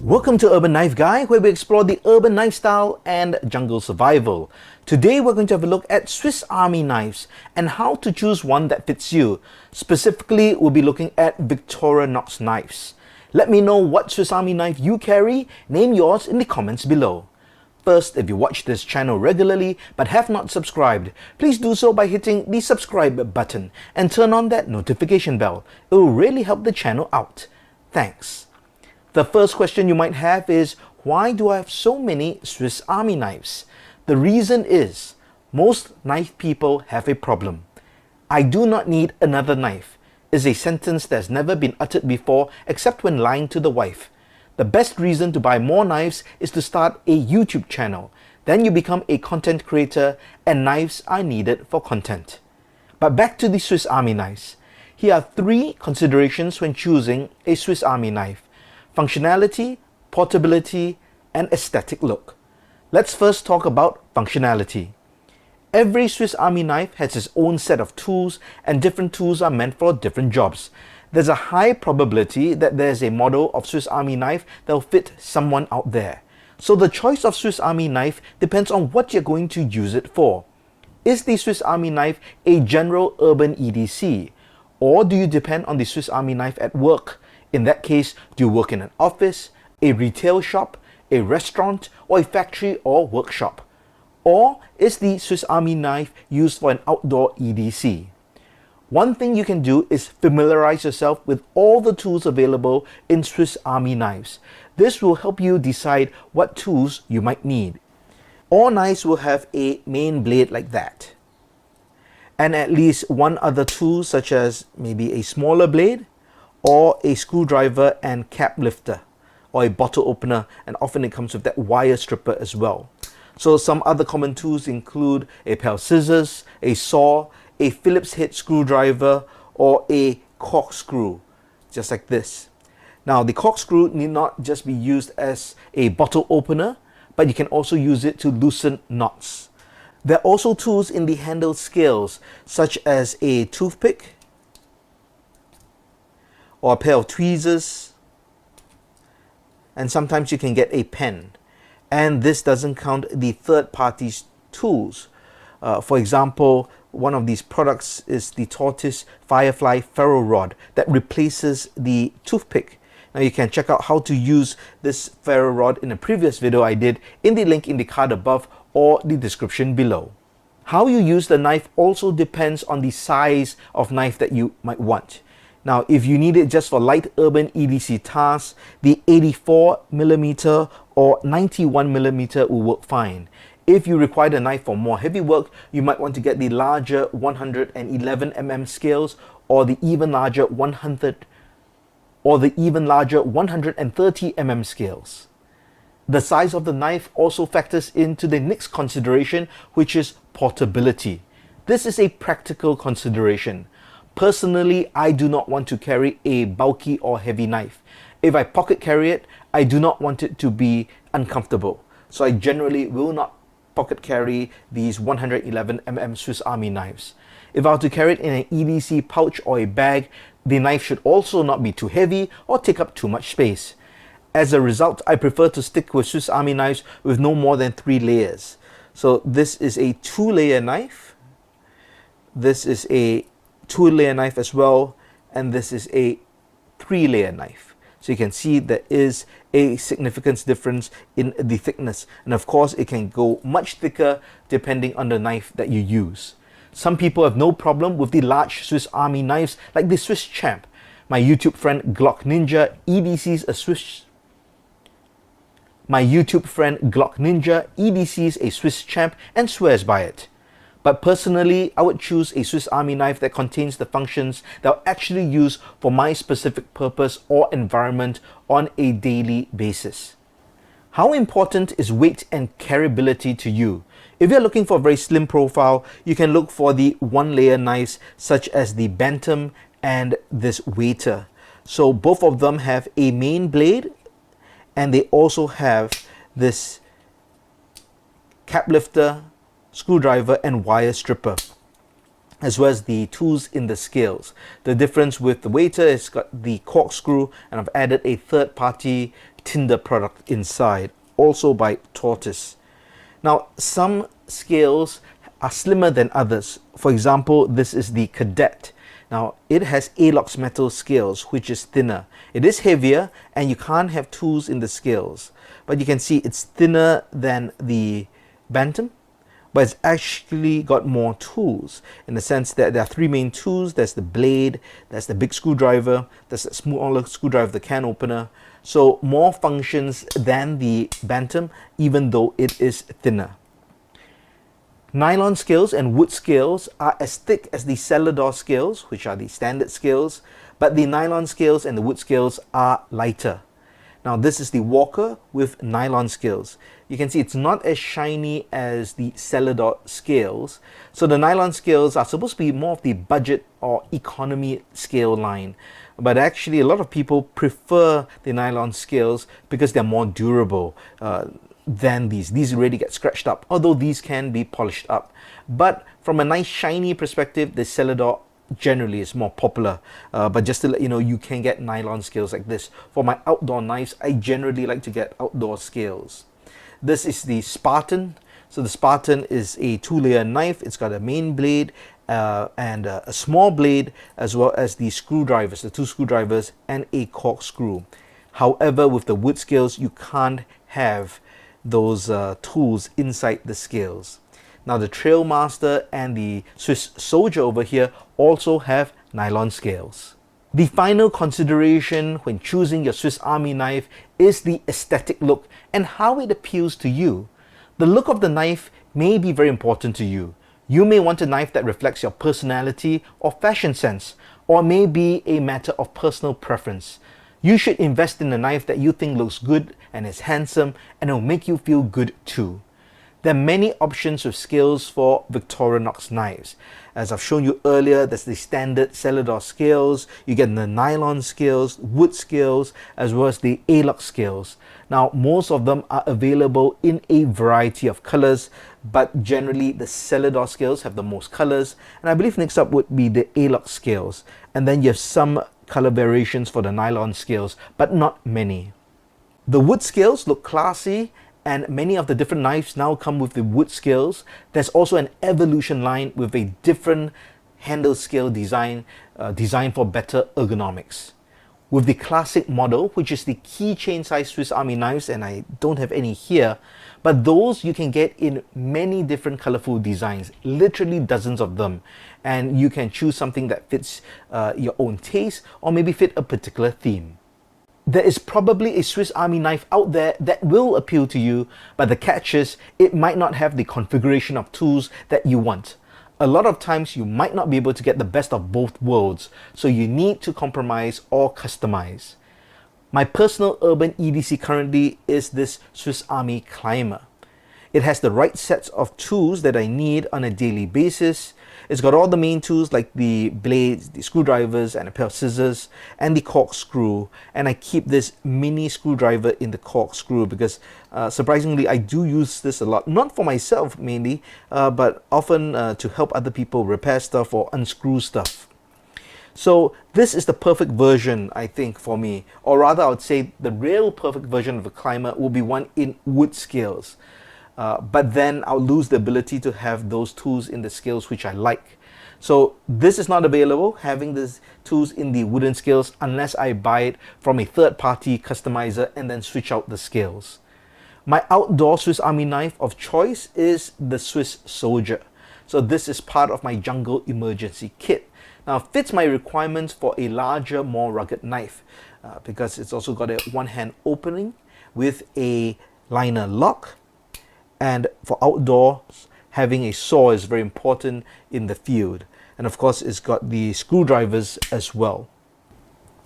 Welcome to Urban Knife Guy, where we explore the urban knife style and jungle survival. Today we're going to have a look at Swiss Army knives and how to choose one that fits you. Specifically, we'll be looking at Victorinox knives. Let me know what Swiss Army knife you carry. Name yours in the comments below. First, if you watch this channel regularly but have not subscribed, please do so by hitting the subscribe button and turn on that notification bell. It will really help the channel out. Thanks. The first question you might have is, why do I have so many Swiss Army knives? The reason is, most knife people have a problem. I do not need another knife is a sentence that's never been uttered before except when lying to the wife. The best reason to buy more knives is to start a YouTube channel. Then you become a content creator and knives are needed for content. But back to the Swiss Army knives. Here are 3 considerations when choosing a Swiss Army knife: functionality, portability, and aesthetic look. Let's first talk about functionality. Every Swiss Army knife has its own set of tools, and different tools are meant for different jobs. There's a high probability that there's a model of Swiss Army knife that will fit someone out there. So the choice of Swiss Army knife depends on what you're going to use it for. Is the Swiss Army knife a general urban EDC? Or do you depend on the Swiss Army knife at work? In that case, do you work in an office, a retail shop, a restaurant, or a factory or workshop? Or is the Swiss Army knife used for an outdoor EDC? One thing you can do is familiarize yourself with all the tools available in Swiss Army knives. This will help you decide what tools you might need. All knives will have a main blade like that, and at least one other tool, such as maybe a smaller blade, or a screwdriver and cap lifter, or a bottle opener, and often it comes with that wire stripper as well. So some other common tools include a pair of scissors, a saw, a Phillips head screwdriver, or a corkscrew, just like this. Now the corkscrew need not just be used as a bottle opener, but you can also use it to loosen knots. There are also tools in the handle scales, such as a toothpick, or a pair of tweezers, and sometimes you can get a pen. And this doesn't count the third-party tools. For example, one of these products is the Tortoise Firefly ferro rod that replaces the toothpick. Now you can check out how to use this ferro rod in a previous video I did in the link in the card above or the description below. How you use the knife also depends on the size of knife that you might want. Now, if you need it just for light urban EDC tasks, the 84mm or 91mm will work fine. If you require the knife for more heavy work, you might want to get the larger 111mm scales or the even larger 130mm scales. The size of the knife also factors into the next consideration, which is portability. This is a practical consideration. Personally, I do not want to carry a bulky or heavy knife. If I pocket carry it, I do not want it to be uncomfortable. So I generally will not pocket carry these 111mm Swiss Army knives. If I were to carry it in an EDC pouch or a bag, the knife should also not be too heavy or take up too much space. As a result, I prefer to stick with Swiss Army knives with no more than 3 layers. So this is a 2-layer knife. This is a 2-layer knife as well, and this is a 3-layer knife. So you can see there is a significant difference in the thickness, and of course it can go much thicker depending on the knife that you use. Some people have no problem with the large Swiss Army knives like the Swiss Champ. My YouTube friend Glock Ninja EDCs a Swiss Champ and swears by it. But personally, I would choose a Swiss Army knife that contains the functions that I'll actually use for my specific purpose or environment on a daily basis. How important is weight and carryability to you? If you're looking for a very slim profile, you can look for the 1-layer knives such as the Bantam and this Waiter. So both of them have a main blade, and they also have this cap lifter, screwdriver, and wire stripper. as well as the tools in the scales. The difference with the Waiter is got the corkscrew, and I've added a third-party tinder product inside, also by Tortoise. Now, some scales are slimmer than others. For example, this is the Cadet. Now, it has Alox metal scales, which is thinner. It is heavier, and you can't have tools in the scales. But you can see it's thinner than the Bantam, but it's actually got more tools in the sense that there are three main tools. There's the blade, there's the big screwdriver, there's the smaller screwdriver, the can opener. So more functions than the Bantam, even though it is thinner. Nylon scales and wood scales are as thick as the Celador scales, which are the standard scales, but the nylon scales and the wood scales are lighter. Now this is the Walker with nylon scales. You can see it's not as shiny as the Celador scales. So the nylon scales are supposed to be more of the budget or economy scale line. But actually a lot of people prefer the nylon scales because they're more durable than these. These really get scratched up, although these can be polished up. But from a nice shiny perspective, the Celador generally is more popular. But just to let you know, you can get nylon scales like this. For my outdoor knives, I generally like to get outdoor scales. This is the Spartan. So the Spartan is a two-layer knife. It's got a main blade and a small blade, as well as the screwdrivers, the two screwdrivers, and a corkscrew. However, with the wood scales, you can't have those tools inside the scales. Now the Trailmaster and the Swiss Soldier over here also have nylon scales. The final consideration when choosing your Swiss Army knife is the aesthetic look and how it appeals to you. The look of the knife may be very important to you. You may want a knife that reflects your personality or fashion sense, or may be a matter of personal preference. You should invest in a knife that you think looks good and is handsome, and it will make you feel good too. There are many options with scales for Victorinox knives. As I've shown you earlier, there's the standard Celador scales, you get the nylon scales, wood scales, as well as the Alox scales. Now, most of them are available in a variety of colors, but generally the Celador scales have the most colors, and I believe next up would be the Alox scales. And then you have some color variations for the nylon scales, but not many. The wood scales look classy, and many of the different knives now come with the wood scales. There's also an Evolution line with a different handle scale design, designed for better ergonomics. With the classic model, which is the keychain size Swiss Army knives, and I don't have any here, but those you can get in many different colorful designs, literally dozens of them, and you can choose something that fits your own taste or maybe fit a particular theme. There is probably a Swiss Army knife out there that will appeal to you, but the catch is it might not have the configuration of tools that you want. A lot of times you might not be able to get the best of both worlds, so you need to compromise or customize. My personal urban EDC currently is this Swiss Army Climber. It has the right sets of tools that I need on a daily basis. It's got all the main tools like the blades, the screwdrivers, and a pair of scissors, and the corkscrew. And I keep this mini screwdriver in the corkscrew because surprisingly I do use this a lot. Not for myself mainly, but often to help other people repair stuff or unscrew stuff. So this is the perfect version, I think, for me. Or rather, I would say the real perfect version of a Climber will be one in wood scales. But then I'll lose the ability to have those tools in the scales which I like. So this is not available, having these tools in the wooden scales, unless I buy it from a third-party customizer and then switch out the scales. My outdoor Swiss Army knife of choice is the Swiss Soldier. So this is part of my jungle emergency kit. Now it fits my requirements for a larger, more rugged knife because it's also got a one-hand opening with a liner lock. And for outdoors, having a saw is very important in the field. And of course, it's got the screwdrivers as well.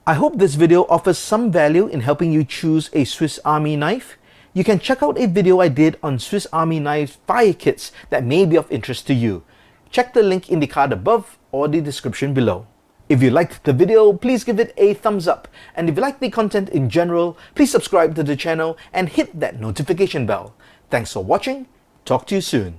I hope this video offers some value in helping you choose a Swiss Army knife. You can check out a video I did on Swiss Army knife fire kits that may be of interest to you. Check the link in the card above or the description below. If you liked the video, please give it a thumbs up. And if you like the content in general, please subscribe to the channel and hit that notification bell. Thanks for watching. Talk to you soon.